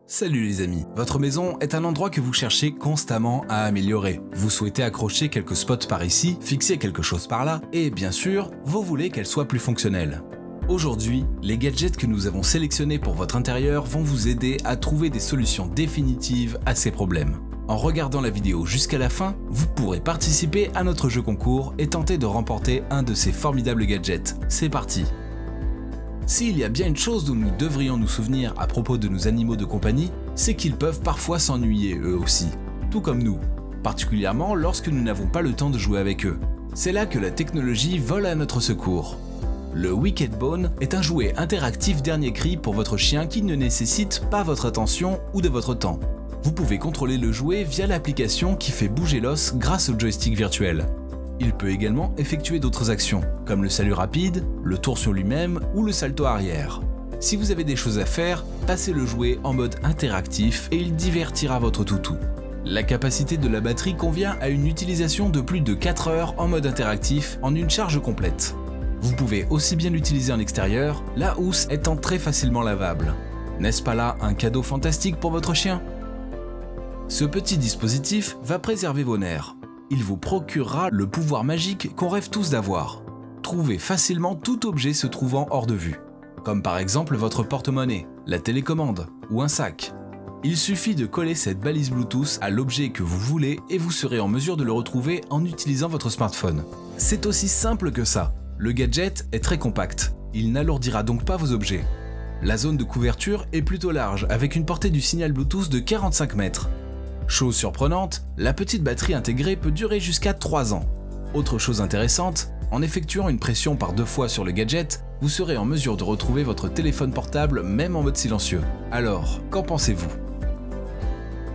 Salut les amis, votre maison est un endroit que vous cherchez constamment à améliorer. Vous souhaitez accrocher quelques spots par ici, fixer quelque chose par là, et bien sûr, vous voulez qu'elle soit plus fonctionnelle. Aujourd'hui, les gadgets que nous avons sélectionnés pour votre intérieur vont vous aider à trouver des solutions définitives à ces problèmes. En regardant la vidéo jusqu'à la fin, vous pourrez participer à notre jeu concours et tenter de remporter un de ces formidables gadgets. C'est parti! S'il y a bien une chose dont nous devrions nous souvenir à propos de nos animaux de compagnie, c'est qu'ils peuvent parfois s'ennuyer eux aussi, tout comme nous, particulièrement lorsque nous n'avons pas le temps de jouer avec eux. C'est là que la technologie vole à notre secours. Le Wicked Bone est un jouet interactif dernier cri pour votre chien qui ne nécessite pas votre attention ou de votre temps. Vous pouvez contrôler le jouet via l'application qui fait bouger l'os grâce au joystick virtuel. Il peut également effectuer d'autres actions, comme le salut rapide, le tour sur lui-même ou le salto arrière. Si vous avez des choses à faire, passez le jouet en mode interactif et il divertira votre toutou. La capacité de la batterie convient à une utilisation de plus de 4 heures en mode interactif en une charge complète. Vous pouvez aussi bien l'utiliser en extérieur, la housse étant très facilement lavable. N'est-ce pas là un cadeau fantastique pour votre chien? Ce petit dispositif va préserver vos nerfs. Il vous procurera le pouvoir magique qu'on rêve tous d'avoir. Trouvez facilement tout objet se trouvant hors de vue, comme par exemple votre porte-monnaie, la télécommande ou un sac. Il suffit de coller cette balise Bluetooth à l'objet que vous voulez et vous serez en mesure de le retrouver en utilisant votre smartphone. C'est aussi simple que ça. Le gadget est très compact, il n'alourdira donc pas vos objets. La zone de couverture est plutôt large avec une portée du signal Bluetooth de 45 mètres. Chose surprenante, la petite batterie intégrée peut durer jusqu'à 3 ans. Autre chose intéressante, en effectuant une pression par 2 fois sur le gadget, vous serez en mesure de retrouver votre téléphone portable même en mode silencieux. Alors, qu'en pensez-vous?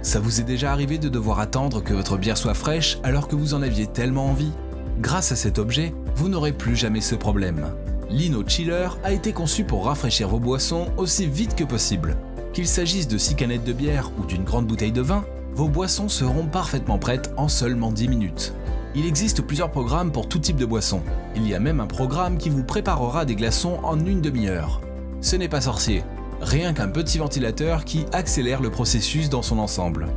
Ça vous est déjà arrivé de devoir attendre que votre bière soit fraîche alors que vous en aviez tellement envie? Grâce à cet objet, vous n'aurez plus jamais ce problème. L'Inno Chiller a été conçu pour rafraîchir vos boissons aussi vite que possible. Qu'il s'agisse de 6 canettes de bière ou d'une grande bouteille de vin, vos boissons seront parfaitement prêtes en seulement 10 minutes. Il existe plusieurs programmes pour tout type de boisson. Il y a même un programme qui vous préparera des glaçons en une demi-heure. Ce n'est pas sorcier, rien qu'un petit ventilateur qui accélère le processus dans son ensemble.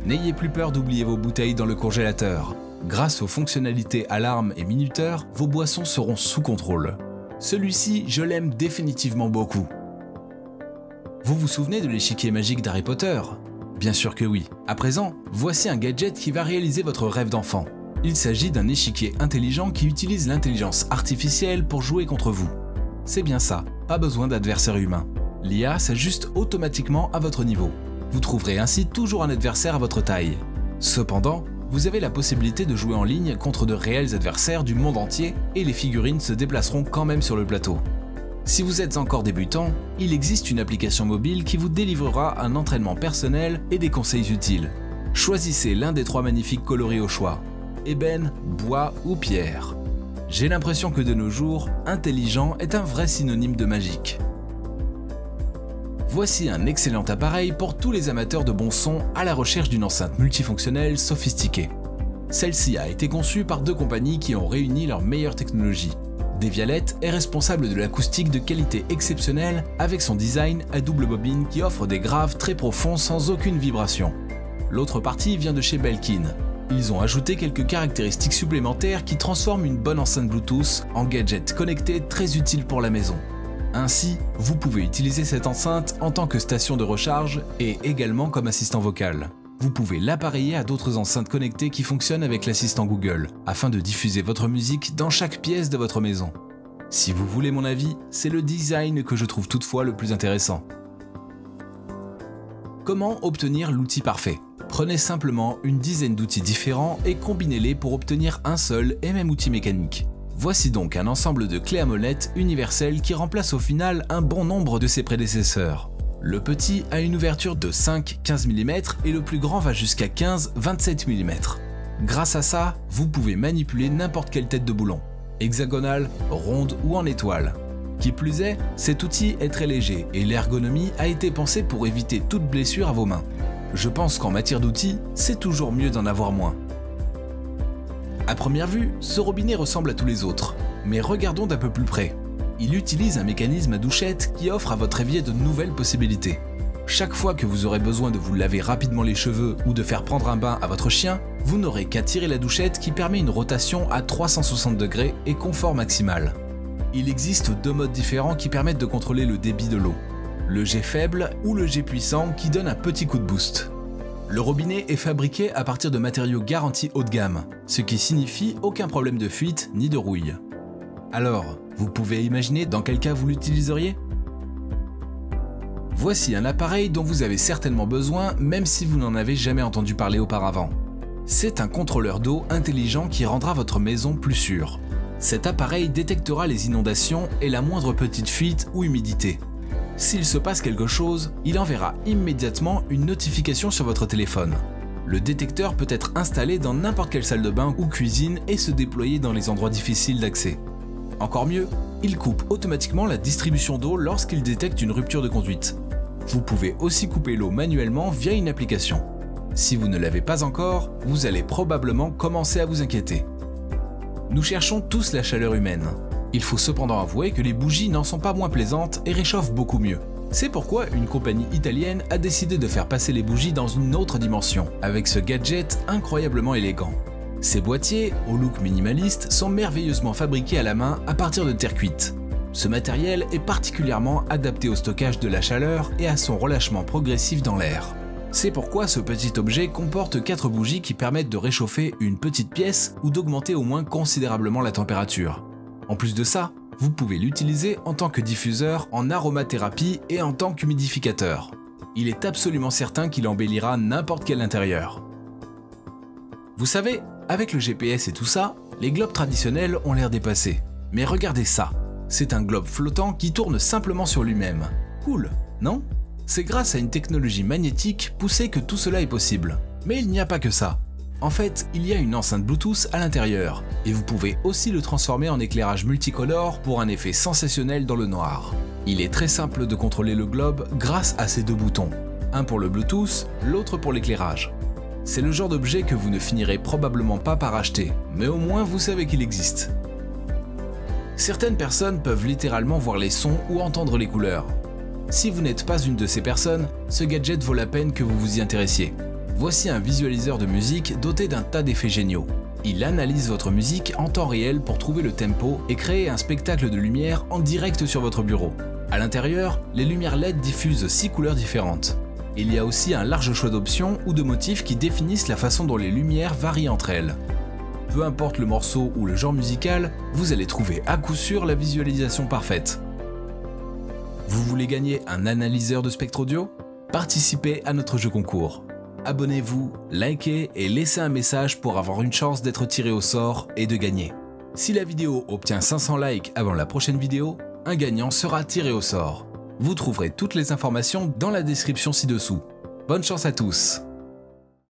N'ayez plus peur d'oublier vos bouteilles dans le congélateur. Grâce aux fonctionnalités alarme et minuteur, vos boissons seront sous contrôle. Celui-ci, je l'aime définitivement beaucoup. Vous vous souvenez de l'échiquier magique d'Harry Potter? Bien sûr que oui. À présent, voici un gadget qui va réaliser votre rêve d'enfant. Il s'agit d'un échiquier intelligent qui utilise l'intelligence artificielle pour jouer contre vous. C'est bien ça, pas besoin d'adversaire humain. L'IA s'ajuste automatiquement à votre niveau. Vous trouverez ainsi toujours un adversaire à votre taille. Cependant, vous avez la possibilité de jouer en ligne contre de réels adversaires du monde entier et les figurines se déplaceront quand même sur le plateau. Si vous êtes encore débutant, il existe une application mobile qui vous délivrera un entraînement personnel et des conseils utiles. Choisissez l'un des 3 magnifiques coloris au choix, ébène, bois ou pierre. J'ai l'impression que de nos jours, intelligent est un vrai synonyme de magique. Voici un excellent appareil pour tous les amateurs de bon son à la recherche d'une enceinte multifonctionnelle sophistiquée. Celle-ci a été conçue par 2 compagnies qui ont réuni leurs meilleures technologies. Devialet est responsable de l'acoustique de qualité exceptionnelle avec son design à double bobine qui offre des graves très profonds sans aucune vibration. L'autre partie vient de chez Belkin. Ils ont ajouté quelques caractéristiques supplémentaires qui transforment une bonne enceinte Bluetooth en gadget connecté très utile pour la maison. Ainsi, vous pouvez utiliser cette enceinte en tant que station de recharge et également comme assistant vocal. Vous pouvez l'appareiller à d'autres enceintes connectées qui fonctionnent avec l'assistant Google, afin de diffuser votre musique dans chaque pièce de votre maison. Si vous voulez mon avis, c'est le design que je trouve toutefois le plus intéressant. Comment obtenir l'outil parfait? Prenez simplement une dizaine d'outils différents et combinez-les pour obtenir un seul et même outil mécanique. Voici donc un ensemble de clés à molette universelles qui remplace au final un bon nombre de ses prédécesseurs. Le petit a une ouverture de 5-15 mm et le plus grand va jusqu'à 15-27 mm. Grâce à ça, vous pouvez manipuler n'importe quelle tête de boulon, hexagonale, ronde ou en étoile. Qui plus est, cet outil est très léger et l'ergonomie a été pensée pour éviter toute blessure à vos mains. Je pense qu'en matière d'outils, c'est toujours mieux d'en avoir moins. À première vue, ce robinet ressemble à tous les autres, mais regardons d'un peu plus près. Il utilise un mécanisme à douchette qui offre à votre évier de nouvelles possibilités. Chaque fois que vous aurez besoin de vous laver rapidement les cheveux ou de faire prendre un bain à votre chien, vous n'aurez qu'à tirer la douchette qui permet une rotation à 360 degrés et confort maximal. Il existe 2 modes différents qui permettent de contrôler le débit de l'eau. Le jet faible ou le jet puissant qui donne un petit coup de boost. Le robinet est fabriqué à partir de matériaux garantis haut de gamme, ce qui signifie aucun problème de fuite ni de rouille. Alors, vous pouvez imaginer dans quel cas vous l'utiliseriez ? Voici un appareil dont vous avez certainement besoin même si vous n'en avez jamais entendu parler auparavant. C'est un contrôleur d'eau intelligent qui rendra votre maison plus sûre. Cet appareil détectera les inondations et la moindre petite fuite ou humidité. S'il se passe quelque chose, il enverra immédiatement une notification sur votre téléphone. Le détecteur peut être installé dans n'importe quelle salle de bain ou cuisine et se déployer dans les endroits difficiles d'accès. Encore mieux, il coupe automatiquement la distribution d'eau lorsqu'il détecte une rupture de conduite. Vous pouvez aussi couper l'eau manuellement via une application. Si vous ne l'avez pas encore, vous allez probablement commencer à vous inquiéter. Nous cherchons tous la chaleur humaine. Il faut cependant avouer que les bougies n'en sont pas moins plaisantes et réchauffent beaucoup mieux. C'est pourquoi une compagnie italienne a décidé de faire passer les bougies dans une autre dimension, avec ce gadget incroyablement élégant. Ces boîtiers, au look minimaliste, sont merveilleusement fabriqués à la main à partir de terre cuite. Ce matériel est particulièrement adapté au stockage de la chaleur et à son relâchement progressif dans l'air. C'est pourquoi ce petit objet comporte 4 bougies qui permettent de réchauffer une petite pièce ou d'augmenter au moins considérablement la température. En plus de ça, vous pouvez l'utiliser en tant que diffuseur, en aromathérapie et en tant qu'humidificateur. Il est absolument certain qu'il embellira n'importe quel intérieur. Vous savez, avec le GPS et tout ça, les globes traditionnels ont l'air dépassés. Mais regardez ça, c'est un globe flottant qui tourne simplement sur lui-même. Cool, non ? C'est grâce à une technologie magnétique poussée que tout cela est possible. Mais il n'y a pas que ça. En fait, il y a une enceinte Bluetooth à l'intérieur, et vous pouvez aussi le transformer en éclairage multicolore pour un effet sensationnel dans le noir. Il est très simple de contrôler le globe grâce à ces 2 boutons, un pour le Bluetooth, l'autre pour l'éclairage. C'est le genre d'objet que vous ne finirez probablement pas par acheter, mais au moins vous savez qu'il existe. Certaines personnes peuvent littéralement voir les sons ou entendre les couleurs. Si vous n'êtes pas une de ces personnes, ce gadget vaut la peine que vous vous y intéressiez. Voici un visualiseur de musique doté d'un tas d'effets géniaux. Il analyse votre musique en temps réel pour trouver le tempo et créer un spectacle de lumière en direct sur votre bureau. À l'intérieur, les lumières LED diffusent 6 couleurs différentes. Il y a aussi un large choix d'options ou de motifs qui définissent la façon dont les lumières varient entre elles. Peu importe le morceau ou le genre musical, vous allez trouver à coup sûr la visualisation parfaite. Vous voulez gagner un analyseur de spectre audio ? Participez à notre jeu concours. Abonnez-vous, likez et laissez un message pour avoir une chance d'être tiré au sort et de gagner. Si la vidéo obtient 500 likes avant la prochaine vidéo, un gagnant sera tiré au sort. Vous trouverez toutes les informations dans la description ci-dessous. Bonne chance à tous!